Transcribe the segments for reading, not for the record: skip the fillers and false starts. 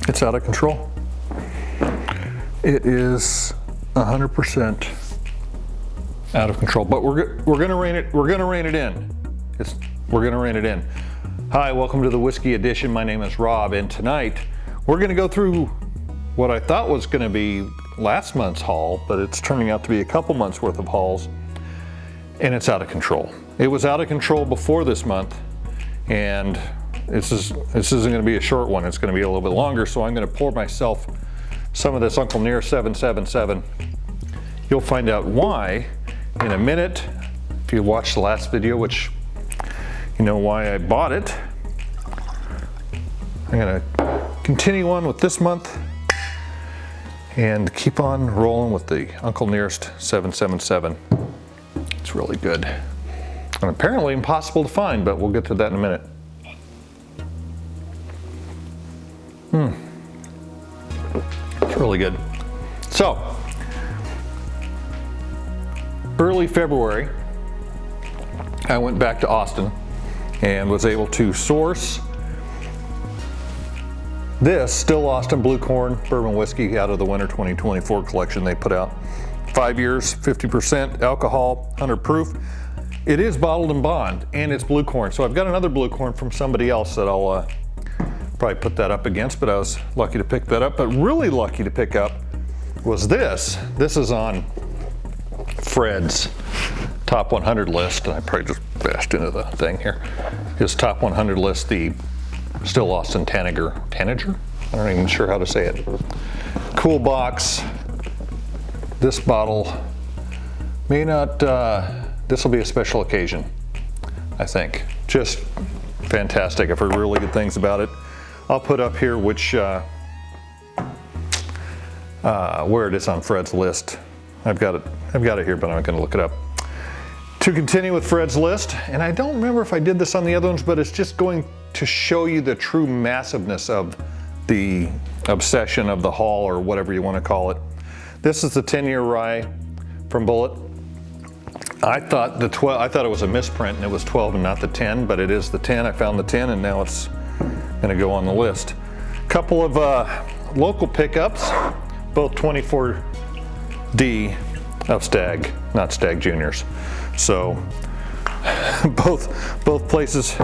It's out of control. It is 100% out of control, but we're gonna rein it. We're gonna rein it in. We're gonna rein it in. Hi, welcome to the Whiskey Edition. My name is Rob, and tonight we're gonna go through what I thought was gonna be last month's haul, but it's turning out to be a couple months worth of hauls, and it's out of control. It was out of control before this month, and this isn't gonna be a short one. It's gonna be a little bit longer, so I'm gonna pour myself some of this Uncle Near 777. You'll find out why in a minute. If you watched the last video, which you know why I bought it. I'm gonna continue on with this month and keep on rolling with the Uncle Nearest 777. It's really good. And apparently impossible to find, but we'll get to that in a minute. It's really good. So, early February, I went back to Austin and was able to source this Still Austin Blue Corn Bourbon Whiskey out of the Winter 2024 collection they put out. 5 years, 50% alcohol, 100 proof. It is bottled in bond, and it's blue corn. So I've got another blue corn from somebody else that I'll probably put that up against, but I was lucky to pick that up. But really lucky to pick up was this. This is on Fred's top 100 list. I probably just bashed into the thing here. His top 100 list, the Still Austin Tanager? I'm not even sure how to say it. Cool box. This bottle may not, this will be a special occasion, I think. Just fantastic. I've heard really good things about it. I'll put up here which, where it is on Fred's list. I've got it here, but I'm not gonna look it up. To continue with Fred's list, and I don't remember if I did this on the other ones, but it's just going to show you the true massiveness of the obsession of the haul, or whatever you want to call it. This is the 10-year rye from Bullet. I thought it was a misprint and it was 12 and not the 10, but it is the 10. I found the 10 and now it's gonna go on the list. Couple of local pickups, both 24D of Stag, not Stag Juniors. So both places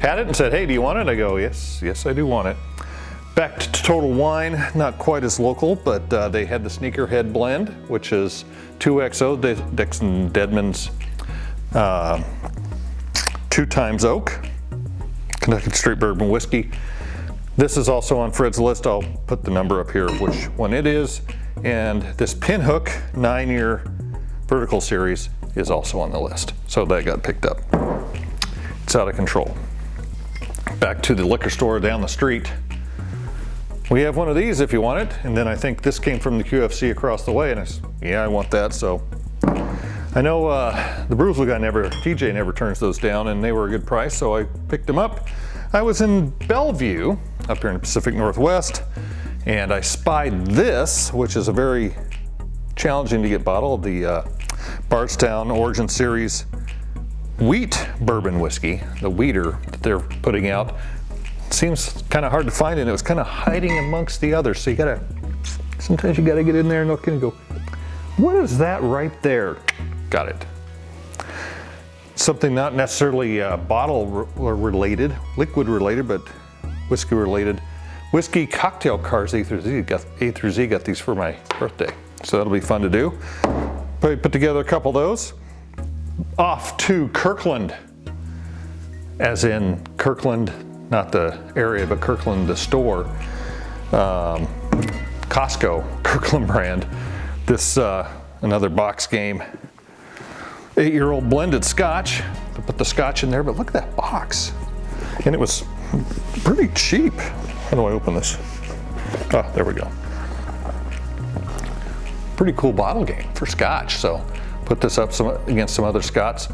had it and said, hey, do you want it? I go, yes, I do want it. Back to Total Wine, not quite as local, but they had the Sneakerhead Blend, which is 2XO, Dixon Deadman's 2 times oak, Kentucky Straight Bourbon Whiskey. This is also on Fred's list. I'll put the number up here, which one it is. And this Pinhook 9-year vertical series is also on the list. So that got picked up. It's out of control. Back to the liquor store down the street. We have one of these if you want it. And then I think this came from the QFC across the way, and I said, yeah, I want that. So I know the Brewsville guy TJ never turns those down, and they were a good price, so I picked them up. I was in Bellevue, up here in the Pacific Northwest, and I spied this, which is a very challenging to get bottle, the Bardstown Origin Series Wheat Bourbon Whiskey, the wheater that they're putting out. Seems kind of hard to find, and it was kind of hiding amongst the others. So sometimes you gotta get in there and look and go, what is that right there? Got it. Something not necessarily bottle related, liquid related, but whiskey related. Whiskey cocktail cars A through Z got these for my birthday. So that'll be fun to do. Probably put together a couple of those. Off to Kirkland, as in Kirkland, not the area, but Kirkland, the store. Costco, Kirkland brand. This, another box game. 8-year-old blended scotch. I put the scotch in there, but look at that box. And it was pretty cheap. How do I open this? Oh, there we go. Pretty cool bottle game for scotch. So put this up against some other scotches.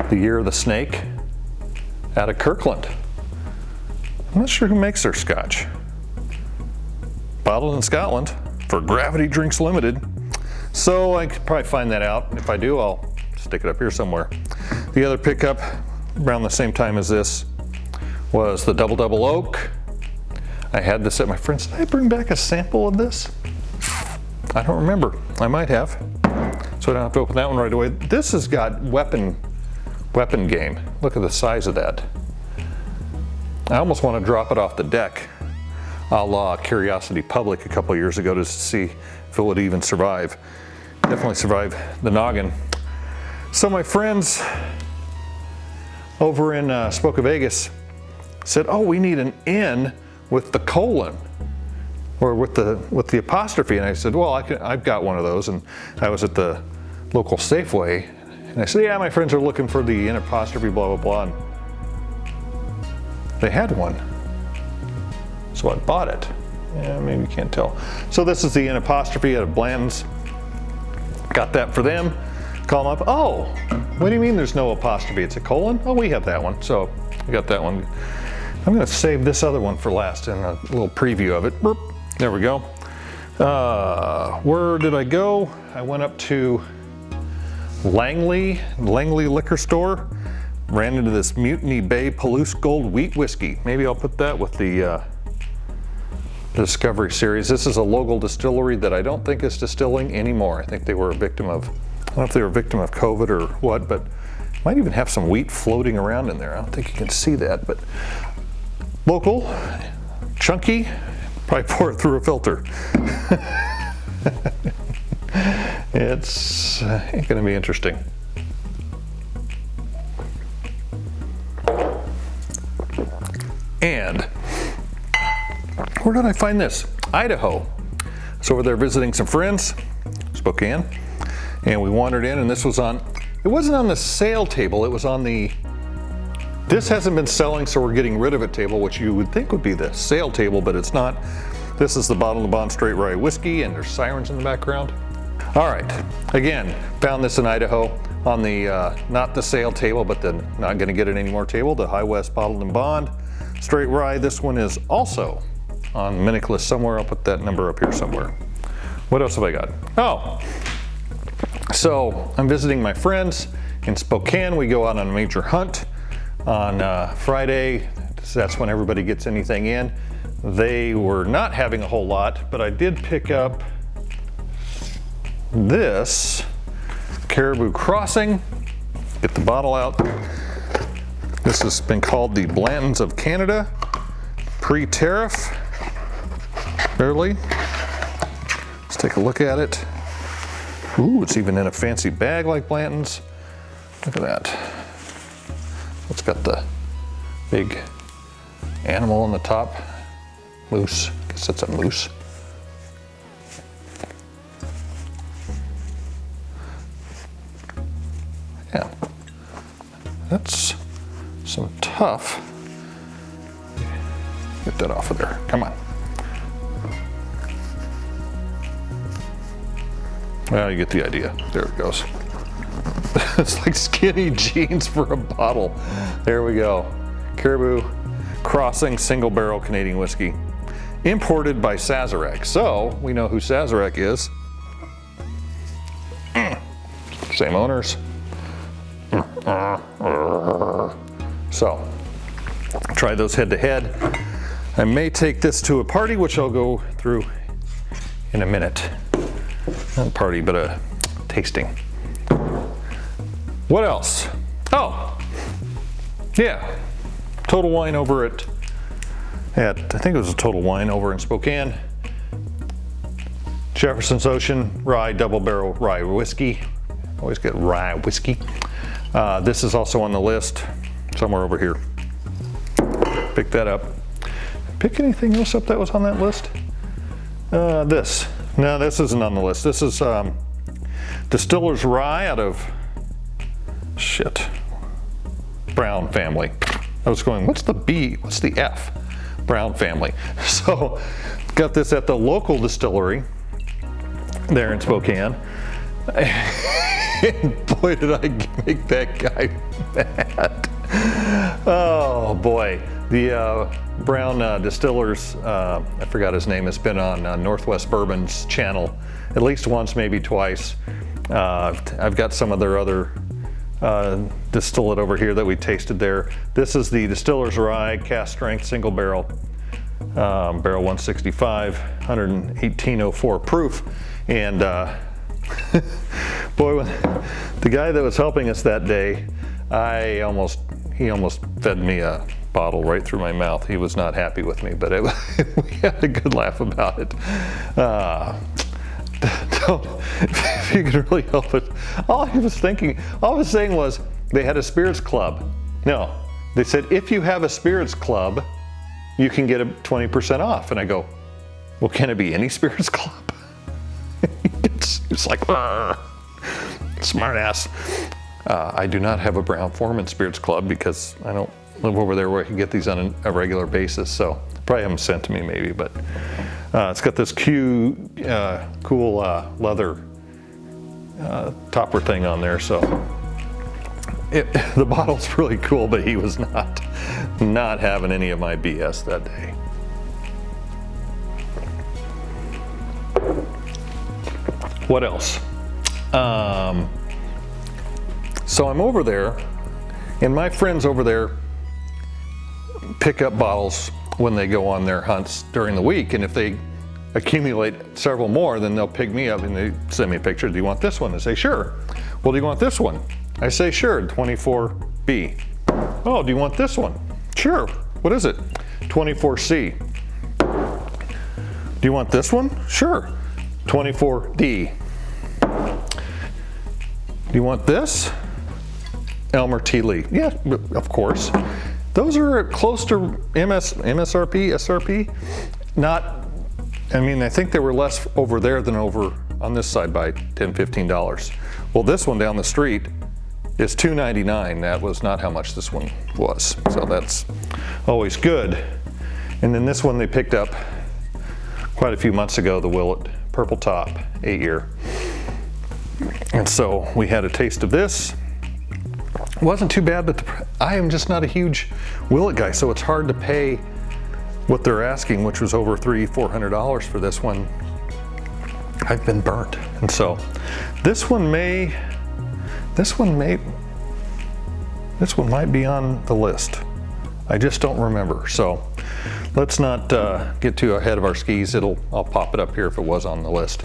The Year of the Snake out of Kirkland. I'm not sure who makes their scotch. Bottled in Scotland for Gravity Drinks Limited. So I could probably find that out. If I do, I'll stick it up here somewhere. The other pickup around the same time as this was the Double Double Oak. I had this at my friend's. Did I bring back a sample of this? I don't remember. I might have. So I don't have to open that one right away. This has got weapon game. Look at the size of that. I almost want to drop it off the deck, a la Curiosity Public a couple years ago, just to see if it would even survive. Definitely survive the noggin. So my friends over in Spoka Vegas said, oh, we need an N with the colon, or with the apostrophe. And I said, well, I've got one of those. And I was at the local Safeway, and I said, yeah, my friends are looking for the N apostrophe, blah, blah, blah. And they had one. So I bought it. Yeah, maybe you can't tell. So this is the N apostrophe out of Blanton's. Got that for them. Call them up. Oh, what do you mean there's no apostrophe? It's a colon? Oh, we have that one. So I got that one. I'm going to save this other one for last and a little preview of it. Boop. There we go. Where did I go? I went up to Langley Liquor Store. Ran into this Mutiny Bay Palouse Gold Wheat Whiskey. Maybe I'll put that with the Discovery Series. This is a local distillery that I don't think is distilling anymore. I think they were a victim of, I don't know if they were a victim of COVID or what, but might even have some wheat floating around in there. I don't think you can see that, but local, chunky, probably pour it through a filter. It's going to be interesting. And where did I find this? Idaho. So over there visiting some friends, Spokane, and we wandered in, and this was on, it wasn't on the sale table, it was on the, this hasn't been selling, so we're getting rid of it table, which you would think would be the sale table, but it's not. This is the Bottled and Bond Straight Rye Whiskey, and there's sirens in the background. All right, again, found this in Idaho on the, not the sale table, but the not gonna get it anymore table, the High West Bottled and Bond Straight Rye. This one is also on Minnickless somewhere. I'll put that number up here somewhere. What else have I got? Oh, so I'm visiting my friends in Spokane. We go out on a major hunt on Friday. That's when everybody gets anything in. They were not having a whole lot, but I did pick up this Caribou Crossing. Get the bottle out. This has been called the Blantons of Canada, pre-tariff, barely. Let's take a look at it. Ooh, it's even in a fancy bag like Blanton's. Look at that. It's got the big animal on the top. Moose, I guess that's a moose. Yeah, that's some tough. Get that off of there, come on. Well, you get the idea. There it goes. It's like skinny jeans for a bottle. There we go. Caribou Crossing Single Barrel Canadian Whiskey. Imported by Sazerac. So, we know who Sazerac is. Same owners. So, try those head to head. I may take this to a party, which I'll go through in a minute. Not a party, but a tasting. What else? Oh, yeah. Total Wine over at I think it was a Total Wine over in Spokane. Jefferson's Ocean Rye Double Barrel Rye Whiskey. Always get rye whiskey. This is also on the list, somewhere over here. Pick that up. Pick anything else up that was on that list? This. No, this isn't on the list. This is Distiller's Rye out of, Brown family. I was going, what's the B? What's the F? Brown family. So, got this at the local distillery there in Spokane. And boy, did I make that guy mad. Oh boy. The Brown Distillers, I forgot his name, has been on Northwest Bourbon's channel at least once, maybe twice. I've got some of their other distillate over here that we tasted there. This is the Distiller's Rye Cast Strength Single Barrel, barrel 165, 118.04 proof. And boy, when the guy that was helping us that day, he almost fed me a bottle right through my mouth. He was not happy with me, but we had a good laugh about it. If you can really help it. All I was saying was they had a spirits club. No, they said if you have a spirits club, you can get a 20% off. And I go, well, can it be any spirits club? it's like, smart ass. I do not have a Brown-Forman Spirits Club because I don't live over there where I can get these on a regular basis. So probably haven't sent to me maybe, but it's got this cool leather topper thing on there. So the bottle's really cool, but he was not having any of my BS that day. What else? So I'm over there, and my friends over there pick up bottles when they go on their hunts during the week, and if they accumulate several more, then they'll pick me up and they send me a picture. Do you want this one? I say, sure. Well, do you want this one? I say, sure, 24B. Oh, do you want this one? Sure. What is it? 24C. Do you want this one? Sure. 24D. Do you want this? Elmer T. Lee. Yeah, of course. Those are close to MSRP, SRP. I mean, I think they were less over there than over on this side by $10, $15. Well, this one down the street is $2.99. That was not how much this one was. So that's always good. And then this one they picked up quite a few months ago, the Willet Purple Top 8-year. And so we had a taste of this. It wasn't too bad, but I am just not a huge Willet guy, so it's hard to pay what they're asking, which was over $300-400 for this one. I've been burnt. And so this one might be on the list. I just don't remember. So let's not get too ahead of our skis. I'll pop it up here if it was on the list.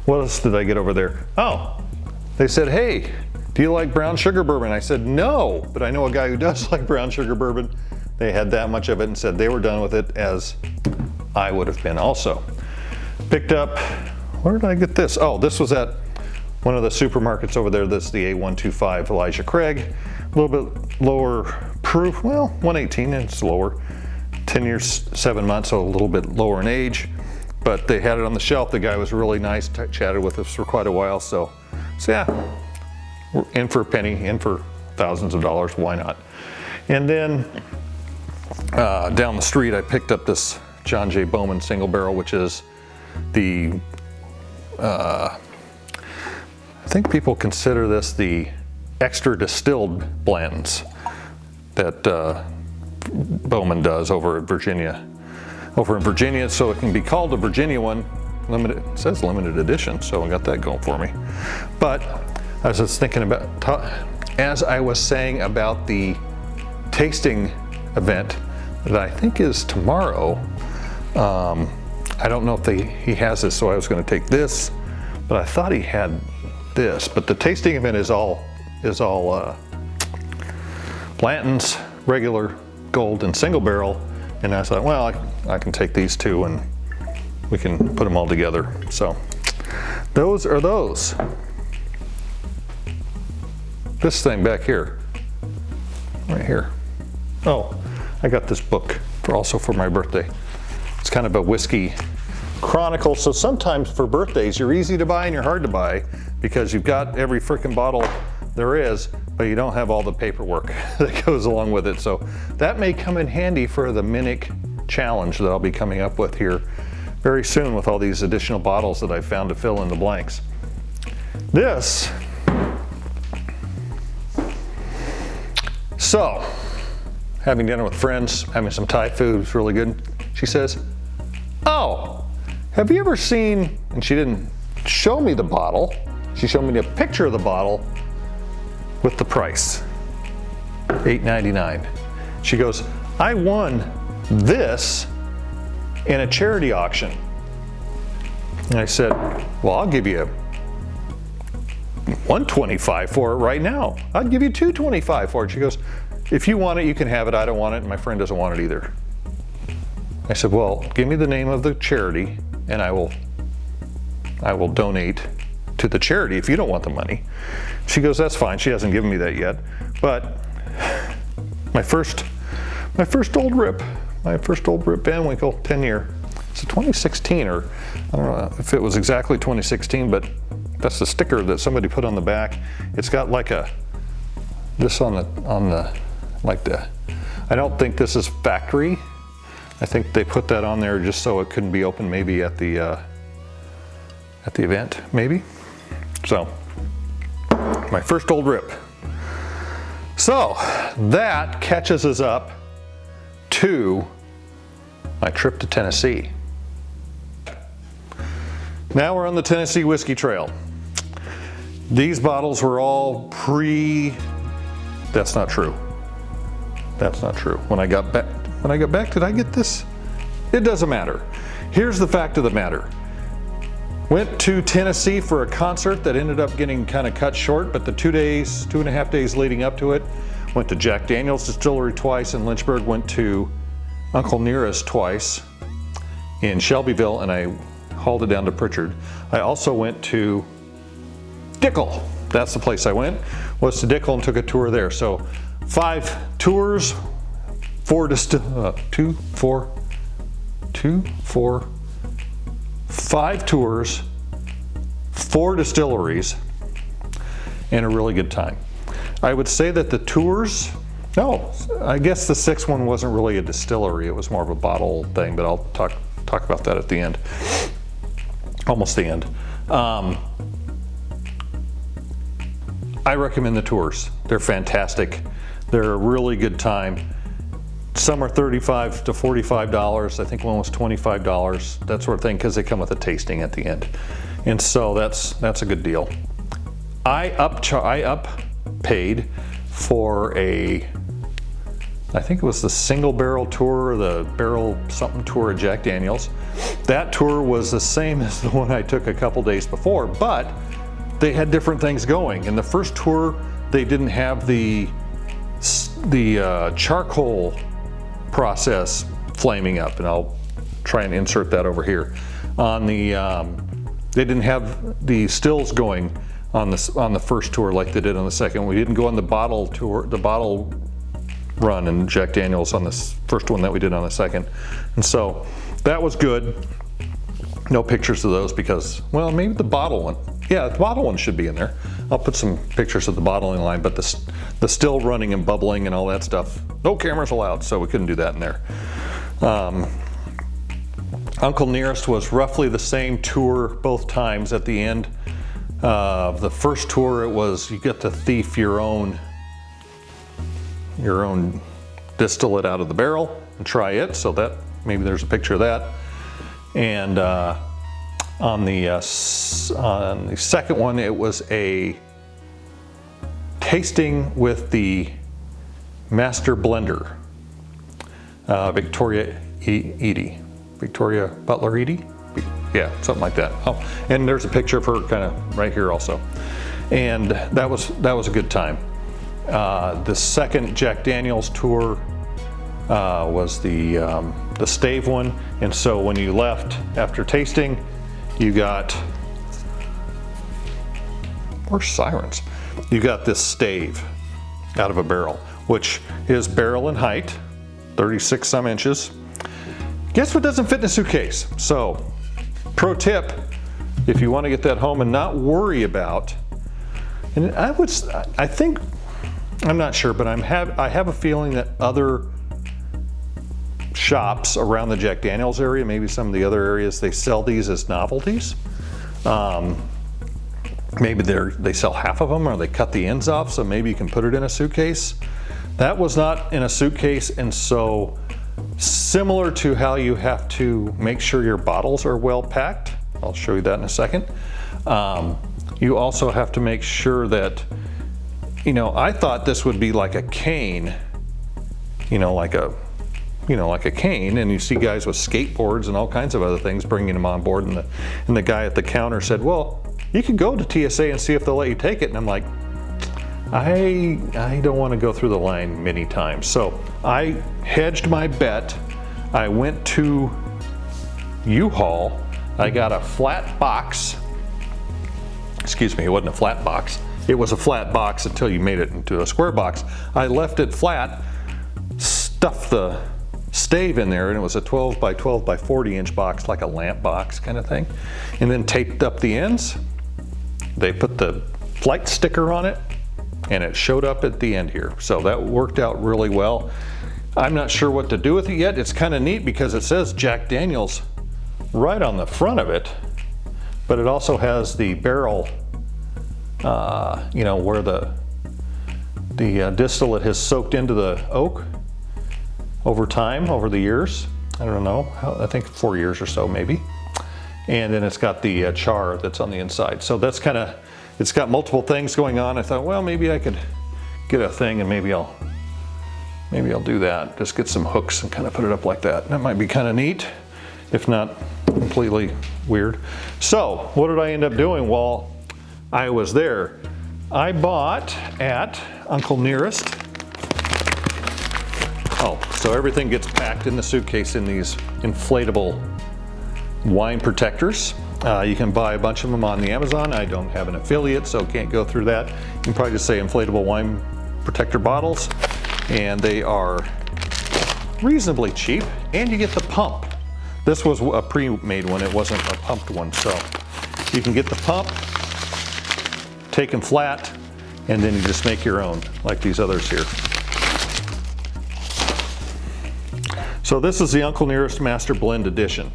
What else did I get over there? Oh, they said, hey, do you like brown sugar bourbon? I said, no, but I know a guy who does like brown sugar bourbon. They had that much of it and said they were done with it, as I would have been also. Picked up, where did I get this? Oh, this was at one of the supermarkets over there. This is the A125 Elijah Craig. A little bit lower proof, well, 118, and it's lower. 10 years, 7 months, so a little bit lower in age. But they had it on the shelf. The guy was really nice, chatted with us for quite a while. So yeah, we're in for a penny, in for thousands of dollars, why not? And then down the street, I picked up this John J. Bowman single barrel, which is the, I think people consider this the extra distilled blends that Bowman does over in Virginia, so it can be called a Virginia one. Limited, it says limited edition, so I got that going for me. But I was just thinking about, as I was saying about the tasting event that I think is tomorrow. I don't know if he has this, so I was going to take this, but I thought he had this. But the tasting event is all Blanton's regular gold and single barrel, and I thought, well, I can take these two and we can put them all together. So those are those. This thing back here, right here. Oh, I got this book also for my birthday. It's kind of a whiskey chronicle. So sometimes for birthdays, you're easy to buy and you're hard to buy because you've got every freaking bottle there is, but you don't have all the paperwork that goes along with it. So that may come in handy for the Minic challenge that I'll be coming up with here very soon with all these additional bottles that I've found to fill in the blanks. This, so having dinner with friends, having some Thai food, was really good. She says, oh, have you ever seen, and she didn't show me the bottle, she showed me a picture of the bottle, with the price, $8.99. She goes, I won this in a charity auction. And I said, well, I'll give you $125 for it right now. I'd give you $225 for it. She goes, if you want it, you can have it. I don't want it, and my friend doesn't want it either. I said, well, give me the name of the charity, and I will donate to the charity if you don't want the money. She goes, that's fine. She hasn't given me that yet. But my first old rip Van Winkle 10-year. It's a 2016, or I don't know if it was exactly 2016, but that's the sticker that somebody put on the back. It's got like this on the I don't think this is factory. I think they put that on there just so it couldn't be open maybe at the event, maybe. So, my first old rip. So, that catches us up to my trip to Tennessee. Now we're on the Tennessee Whiskey Trail. These bottles were all that's not true. That's not true. When I got back, did I get this? It doesn't matter. Here's the fact of the matter. Went to Tennessee for a concert that ended up getting kind of cut short, but the 2.5 days leading up to it, went to Jack Daniel's Distillery twice in Lynchburg, went to Uncle Nearest twice in Shelbyville, and I hauled it down to Pritchard. I also went to Dickel. That's the place I went, was to Dickel, and took a tour there. So 5 tours, 5 tours, 4 distilleries, and a really good time. I would say that the tours, no, I guess the 6th one wasn't really a distillery, it was more of a bottle thing, but I'll talk about that at the end, almost the end. I recommend the tours. They're fantastic. They're a really good time. Some are $35 to $45. I think one was $25, that sort of thing, because they come with a tasting at the end. And so that's a good deal. I paid for I think it was the single barrel tour, or the barrel something tour at Jack Daniel's. That tour was the same as the one I took a couple days before, but they had different things going. In the first tour, they didn't have the charcoal process flaming up, and I'll try and insert that over here. On the they didn't have the stills going on the first tour like they did on the second. We didn't go on the bottle tour, the bottle run in Jack Daniel's on this first one that we did on the second, and so that was good. No pictures of those because, well, maybe the bottle one. Yeah, the bottle one should be in there. I'll put some pictures of the bottling line, but the still running and bubbling and all that stuff, no cameras allowed, so we couldn't do that in there. Uncle Nearest was roughly the same tour both times. At the end of the first tour, it was you get to thief your own distillate out of the barrel and try it, so that maybe there's a picture of that. And on the second one, it was a tasting with the master blender, Victoria Butler Eady? Yeah, something like that. Oh, and there's a picture of her kind of right here also. And that was a good time. The second Jack Daniel's tour was the stave one, and so when you left after tasting, you got, or sirens, you got this stave out of a barrel, which is barrel in height, 36 some inches. Guess what doesn't fit in a suitcase? So, pro tip, if you want to get that home and not worry about, and I think, I'm not sure, but I have a feeling that other shops around the Jack Daniel's area, maybe some of the other areas, they sell these as novelties. Maybe they sell half of them, or they cut the ends off, so maybe you can put it in a suitcase. That was not in a suitcase, and so similar to how you have to make sure your bottles are well packed, I'll show you that in a second. You also have to make sure that you know, I thought this would be like a cane, like a cane, and you see guys with skateboards and all kinds of other things bringing them on board, and the guy at the counter said, well, you could go to TSA and see if they'll let you take it. And I'm like, I don't want to go through the line many times. So I hedged my bet. I went to U-Haul. I got a flat box. Excuse me, it wasn't a flat box. It was a flat box until you made it into a square box. I left it flat, stuffed the stave in there, and it was a 12 by 12 by 40 inch box, like a lamp box kind of thing, and then taped up the ends. They put the flight sticker on it, and it showed up at the end here. So that worked out really well. I'm not sure what to do with it yet. It's kind of neat because it says Jack Daniel's right on the front of it, but it also has the barrel, where the distillate has soaked into the oak over time, over the years. I don't know, I think 4 years or so maybe. And then it's got the char that's on the inside. So that's kind of, it's got multiple things going on. I thought, well, maybe I could get a thing and maybe I'll do that. Just get some hooks and kind of put it up like that. That might be kind of neat, if not completely weird. So what did I end up doing while I was there? I bought at Uncle Nearest. Oh, so everything gets packed in the suitcase in these inflatable wine protectors. You can buy a bunch of them on the Amazon. I don't have an affiliate, so can't go through that. You can probably just say inflatable wine protector bottles, and they are reasonably cheap, and you get the pump. This was a pre-made one, it wasn't a pumped one, so you can get the pump, taken flat, and then you just make your own, like these others here. So this is the Uncle Nearest Master Blend Edition.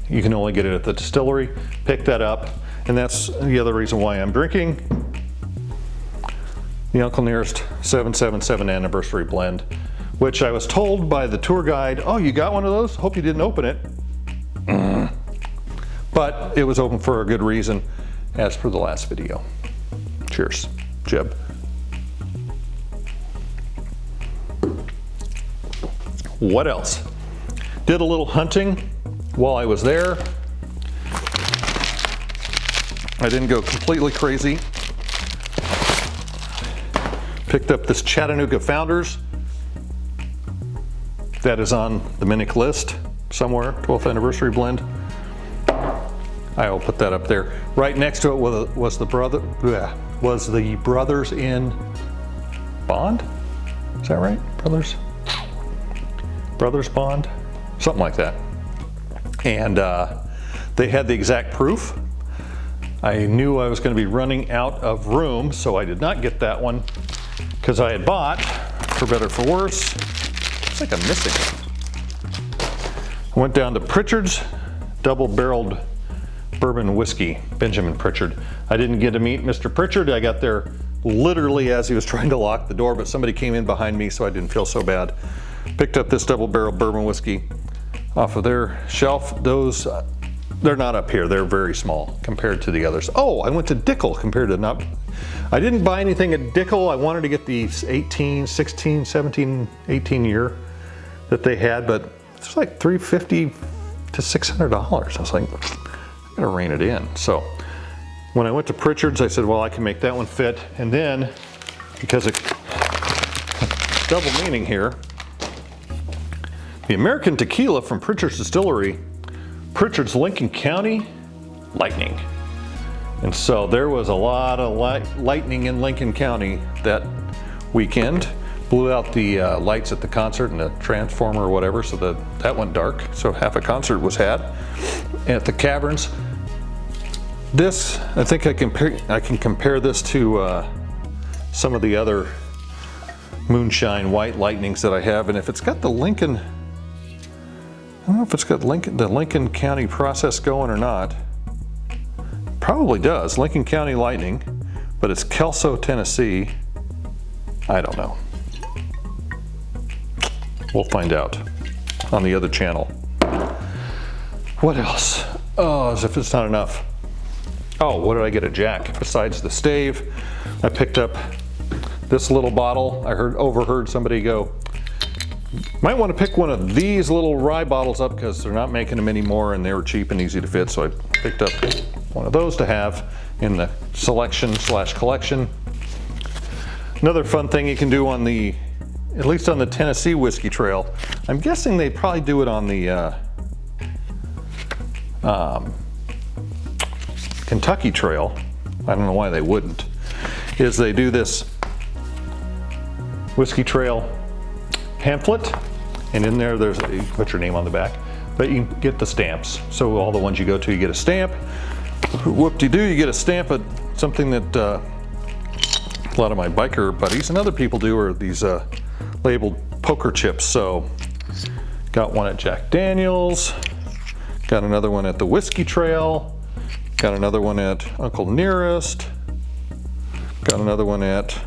You can only get it at the distillery. Pick that up, and that's the other reason why I'm drinking the Uncle Nearest 777 Anniversary Blend, which I was told by the tour guide, oh, you got one of those? Hope you didn't open it. But it was open for a good reason, as per the last video. Cheers, Jeb. What else? Did a little hunting while I was there. I didn't go completely crazy. Picked up this Chattanooga Founders. That is on the Minic list somewhere, 12th anniversary blend. I will put that up there. Right next to it was the Brothers in Bond? Is that right? Brothers Bond? Something like that. And they had the exact proof. I knew I was going to be running out of room, so I did not get that one because I had bought, for better or for worse, it's like I'm missing it. I went down to Pritchard's double-barreled bourbon whiskey, Benjamin Pritchard. I didn't get to meet Mr. Pritchard. I got there literally as he was trying to lock the door, but somebody came in behind me, so I didn't feel so bad. Picked up this double-barreled bourbon whiskey off of their shelf. Those, they're not up here. They're very small compared to the others. Oh, I went to Dickel compared to not. I didn't buy anything at Dickel. I wanted to get the 18, 16, 17, 18 year that they had, but it's like $350 to $600. I was like, I gotta rein it in. So when I went to Pritchard's, I said, well, I can make that one fit. And then, because it's double meaning here, the American tequila from Pritchard's Distillery, Pritchard's Lincoln County Lightning. And so there was a lot of lightning in Lincoln County that weekend. Blew out the lights at the concert and the transformer or whatever, so that went dark. So half a concert was had at the Caverns. This, I think I can compare this to some of the other moonshine white lightnings that I have, and if it's got the Lincoln, I don't know if it's got the Lincoln County process going or not. Probably does, Lincoln County Lightning, but it's Kelso, Tennessee. I don't know. We'll find out on the other channel. What else? Oh, as if it's not enough. Oh, what did I get at Jack? Besides the stave, I picked up This little bottle, I overheard somebody go, might want to pick one of these little rye bottles up because they're not making them anymore and they were cheap and easy to fit. So I picked up one of those to have in the selection/collection. Another fun thing you can do on the, at least on the Tennessee whiskey trail, I'm guessing they probably do it on the Kentucky trail. I don't know why they wouldn't. Is they do this whiskey trail pamphlet, and in there there's you put your name on the back, but you get the stamps. So all the ones you go to, you get a stamp. Whoop-de-doo, you get a stamp of something that a lot of my biker buddies and other people do are these labeled poker chips. So got one at Jack Daniels, got another one at the Whiskey Trail, got another one at Uncle Nearest, got another one at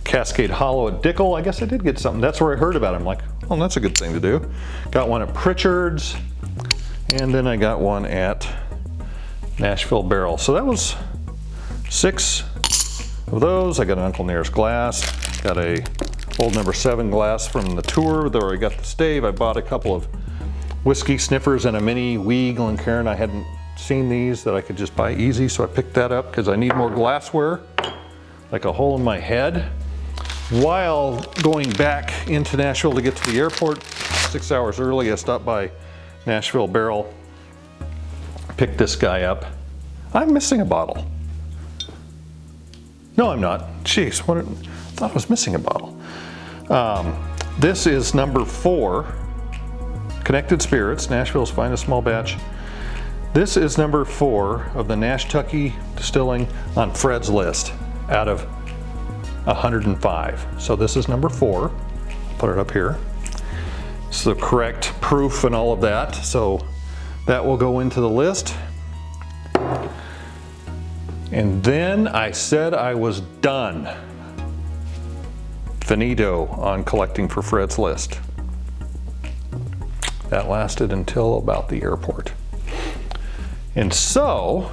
Cascade Hollow at Dickel. I guess I did get something. That's where I heard about it. I'm like, oh, that's a good thing to do. Got one at Pritchard's, and then I got one at Nashville Barrel. So that was 6 of those. I got an Uncle Nearest glass, got a old number 7 glass from the tour where I got the stave. I bought a couple of whiskey sniffers and a mini wee Glencairn. I hadn't seen these that I could just buy easy, so I picked that up because I need more glassware, like a hole in my head. While going back into Nashville to get to the airport, 6 hours early, I stopped by Nashville Barrel, picked this guy up. I'm missing a bottle. No, I'm not. Jeez, I thought I was missing a bottle. This is number 4, Connected Spirits, Nashville's finest small batch. This is number 4 of the Nashtucky Distilling on Fred's list out of 105. So this is number 4. Put it up here. It's the correct proof and all of that. So that will go into the list. And then I said I was done. Finito on collecting for Fred's list. That lasted until about the airport. And so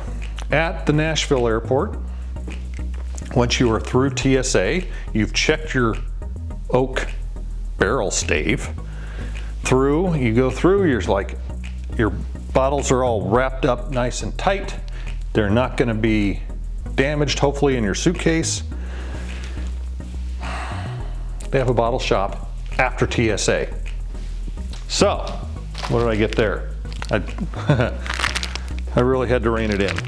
at the Nashville airport, once you are through TSA, you've checked your oak barrel stave through, you go through, you're like, your bottles are all wrapped up nice and tight. They're not going to be damaged, hopefully, in your suitcase. They have a bottle shop after TSA. So, what did I get there? I really had to rein it in,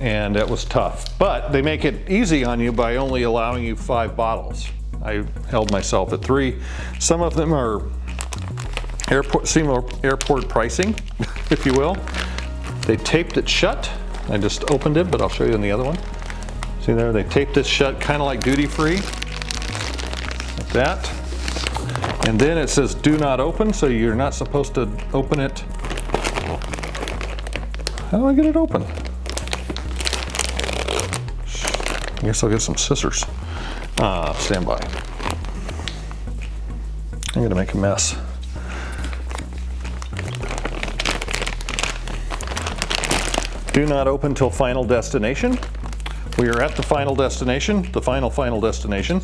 and it was tough. But they make it easy on you by only allowing you 5 bottles. I held myself at 3. Some of them are airport pricing, if you will. They taped it shut. I just opened it, but I'll show you in the other one. See there, they taped it shut, kind of like duty free, like that. And then it says do not open, so you're not supposed to open it. How do I get it open? I guess I'll get some scissors. Stand by. I'm gonna make a mess. Do not open till final destination. We are at the final destination, the final destination.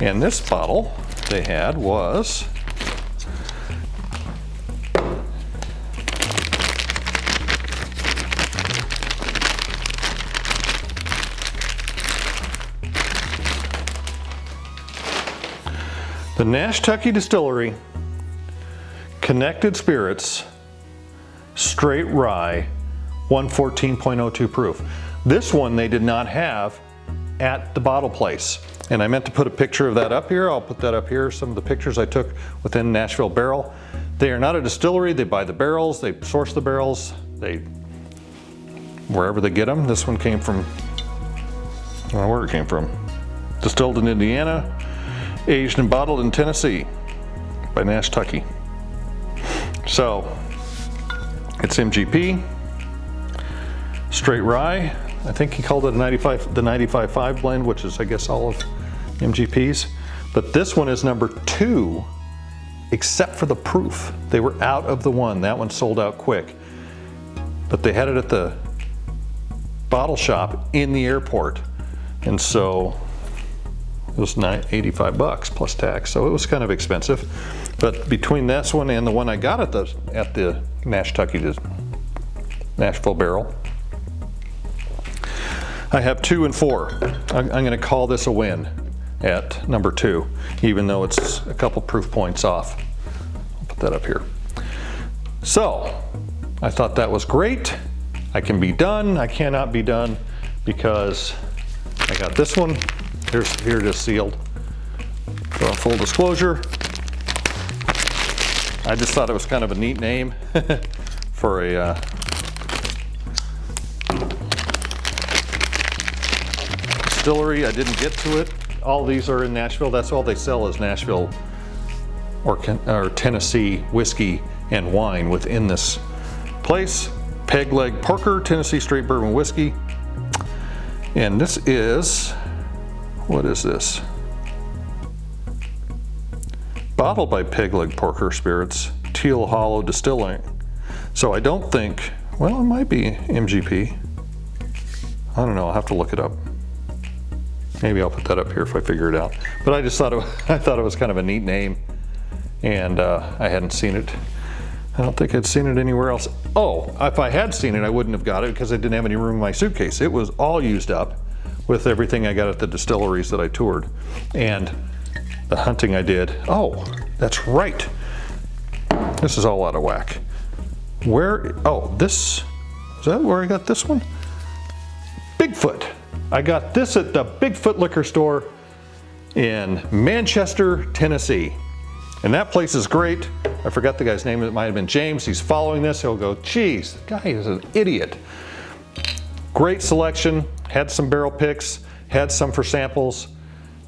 And this bottle they had was the Nashtucky Distillery Connected Spirits Straight Rye 114.02 proof. This one they did not have at the bottle place. And I meant to put a picture of that up here. I'll put that up here. Some of the pictures I took within Nashville Barrel. They are not a distillery. They buy the barrels. They source the barrels. Wherever they get them. This one came from, I don't know where it came from. Distilled in Indiana, aged and bottled in Tennessee by Nashtucky. So it's MGP. Straight rye. I think he called it a 95.5 blend, which is, I guess, all of MGP's. But this one is number 2, except for the proof. They were out of the one. That one sold out quick. But they had it at the bottle shop in the airport. And so It was 85 bucks plus tax, so it was kind of expensive. But between this one and the one I got at the Nashville barrel, I have 2 and 4. I'm going to call this a win at number 2, even though it's a couple proof points off. I'll put that up here. So I thought that was great. I can be done. I cannot be done because I got this one. Here it is sealed. So full disclosure, I just thought it was kind of a neat name for a distillery. I didn't get to it. All these are in Nashville. That's all they sell is Nashville or Tennessee whiskey and wine within this place. Peg Leg Porker, Tennessee Straight Bourbon Whiskey. And this is, what is this? Bottled by Peg Leg Porker Spirits, Teal Hollow Distilling. So I don't think, well, it might be MGP. I don't know, I'll have to look it up. Maybe I'll put that up here if I figure it out. But I just thought I thought it was kind of a neat name, and I hadn't seen it. I don't think I'd seen it anywhere else. Oh, if I had seen it, I wouldn't have got it because I didn't have any room in my suitcase. It was all used up with everything I got at the distilleries that I toured and the hunting I did. Oh, that's right. This is all out of whack. Where, oh, this, is that where I got this one? Bigfoot. I got this at the Bigfoot liquor store in Manchester, Tennessee. And that place is great. I forgot the guy's name. It might have been James. He's following this. He'll go, geez, the guy is an idiot. Great selection. Had some barrel picks. Had some for samples.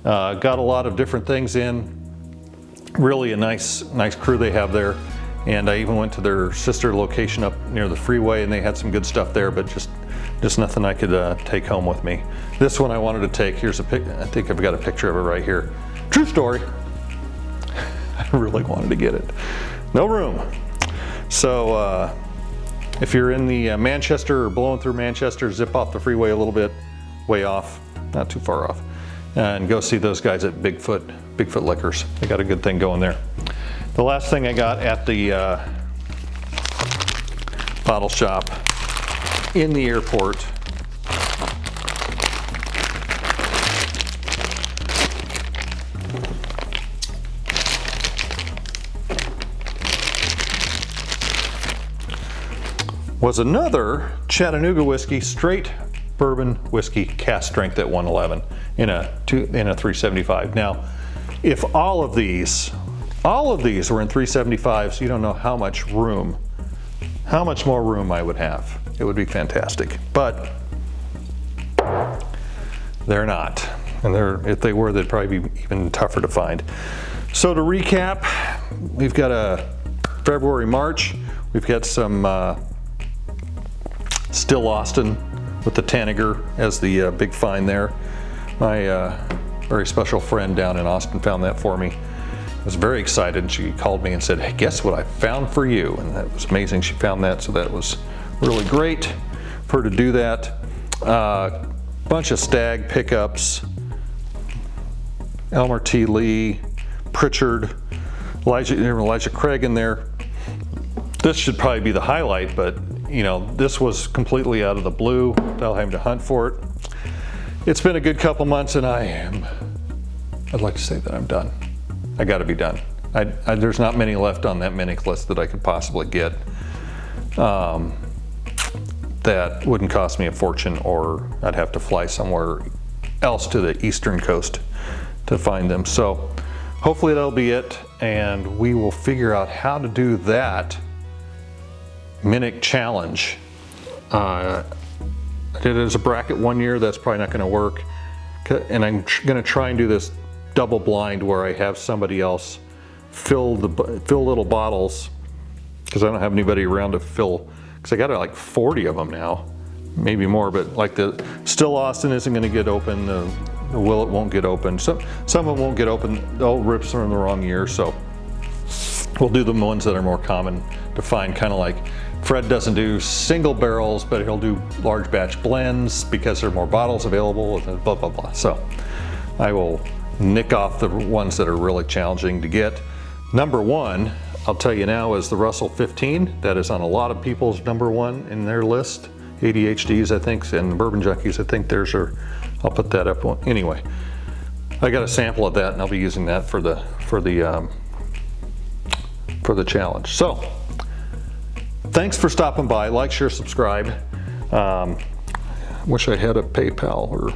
Got a lot of different things in. Really a nice crew they have there. And I even went to their sister location up near the freeway, and they had some good stuff there, but just nothing I could take home with me. This one I wanted to take. Here's a pic. I think I've got a picture of it right here. True story. I really wanted to get it. No room. So if you're in the Manchester or blowing through Manchester, zip off the freeway a little bit, way off, not too far off, and go see those guys at Bigfoot Liquors. They got a good thing going there. The last thing I got at the bottle shop in the airport was another Chattanooga whiskey, straight bourbon whiskey, cast strength at 111 in a 375. Now, if all of these were in 375s, you don't know how much more room I would have. It would be fantastic, but they're not. And if they were, they'd probably be even tougher to find. So to recap, we've got a February, March. We've got some Still Austin with the Tanager as the big find there. My very special friend down in Austin found that for me. I was very excited. She called me and said, hey, guess what I found for you? And that was amazing. She found that, so that was really great for her to do that. Bunch of Stag pickups, Elmer T. Lee, Pritchard, Elijah Craig in there. This should probably be the highlight, but you know, this was completely out of the blue without having to hunt for it. It's been a good couple months, and I'd like to say that I'm done. I got to be done. There's not many left on that mini list that I could possibly get that wouldn't cost me a fortune, or I'd have to fly somewhere else to the eastern coast to find them. So hopefully that'll be it, and we will figure out how to do that Minnick challenge. I did it as a bracket one year. That's probably not going to work, and I'm going to try and do this double blind where I have somebody else fill little bottles, because I don't have anybody around to fill, because I got like 40 of them now, maybe more, but like the Still Austin isn't going to get open, the Willet won't get open, some of them won't get open, the old rips are in the wrong year, so we'll do the ones that are more common to find, kind of like Fred doesn't do single barrels, but he'll do large batch blends because there are more bottles available, blah, blah, blah. So I will nick off the ones that are really challenging to get. Number one, I'll tell you now, is the Russell 15. That is on a lot of people's number one in their list. ADHDs, I think, and Bourbon Junkies, I think theirs are. I'll put that up. Anyway, I got a sample of that, and I'll be using that for the challenge. So, thanks for stopping by. Like, share, subscribe. Wish I had a PayPal or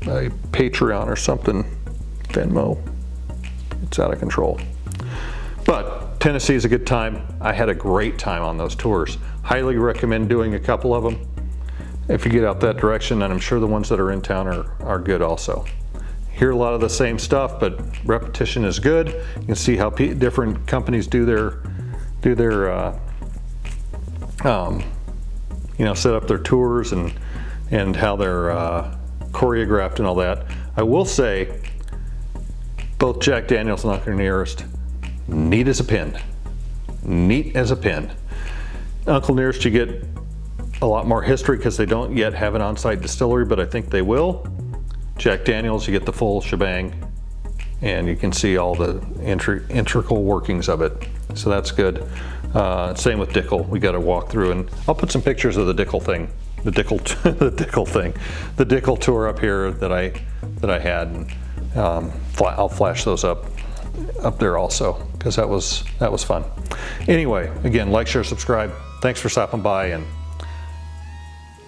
a Patreon or something. Venmo. It's out of control. But Tennessee is a good time. I had a great time on those tours. Highly recommend doing a couple of them if you get out that direction, and I'm sure the ones that are in town are good also. Hear a lot of the same stuff, but repetition is good. You can see how different companies do their you know, set up their tours and how they're choreographed and all that. I will say, both Jack Daniel's and Uncle Nearest, neat as a pin. Neat as a pin. Uncle Nearest, you get a lot more history because they don't yet have an on-site distillery, but I think they will. Jack Daniel's, you get the full shebang, and you can see all the integral workings of it. So that's good. Same with Dickel. We got to walk through, and I'll put some pictures of the Dickel thing, the Dickel tour up here that I had. And, I'll flash those up there also, because that was fun. Anyway, again, like, share, subscribe. Thanks for stopping by, and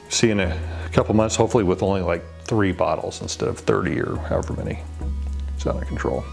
see you in a couple months, hopefully with only like 3 bottles instead of 30 or however many. It's out of control.